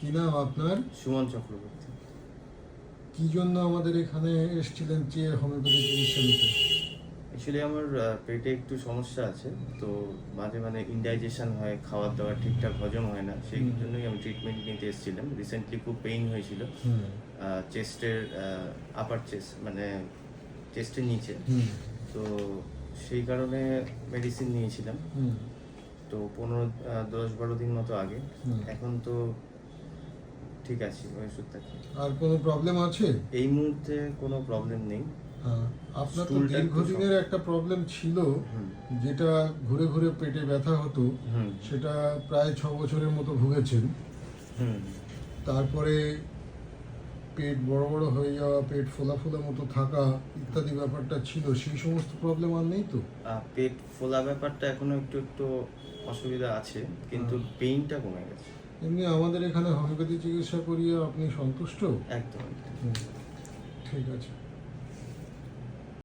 কি নাম আপনার? সুমন চক্রবর্তী। কি জন্য আমাদের এখানে এসেছিলেন যে হোমিওপ্যাথি চিকিৎসা নিতে? অ্যাকচুয়ালি আমার পেটে একটু সমস্যা আছে, তো মাঝে মাঝে ইনডাইজেশন হয়, খাবার দাবার ঠিকঠাক হজম হয় না, সেই জন্যই আমি ট্রিটমেন্ট নিতে এসেছিলাম। রিসেন্টলি খুব পেইন হয়েছিল চেস্টের, আপার চেস্ট মানে চেস্টের নিচে, তো সেই কারণে মেডিসিন নিয়েছিলাম। তো 10-12 দিন মতো আগে। এখন তো ঠিক আছে, ওষুধটাকে। আর কোনো প্রবলেম আছে? এই মুহূর্তে কোনো প্রবলেম নেই। আপনার তো স্টুলটা একটু দীর্ঘদিনের একটা প্রবলেম ছিল, যেটা ঘুরে ঘুরে পেটে ব্যথা হতো, সেটা প্রায় 6 বছরের মতো ভুগেছেন। তারপরে পেট বড় বড় হয়ে যাওয়া, পেট ফোলা ফোলা মতো থাকা ইত্যাদি ব্যাপারটা ছিল। সেই সমস্ত প্রবলেম আর নেই তো? পেট ফোলা ব্যাপারটা এখনো একটু একটু অসুবিধা আছে, কিন্তু পেইনটা কমে গেছে। এমনি আমাদের এখানে হোমিওপ্যাথি চিকিৎসা করিয়ে আপনি সন্তুষ্ট? একদম। ঠিক আছে।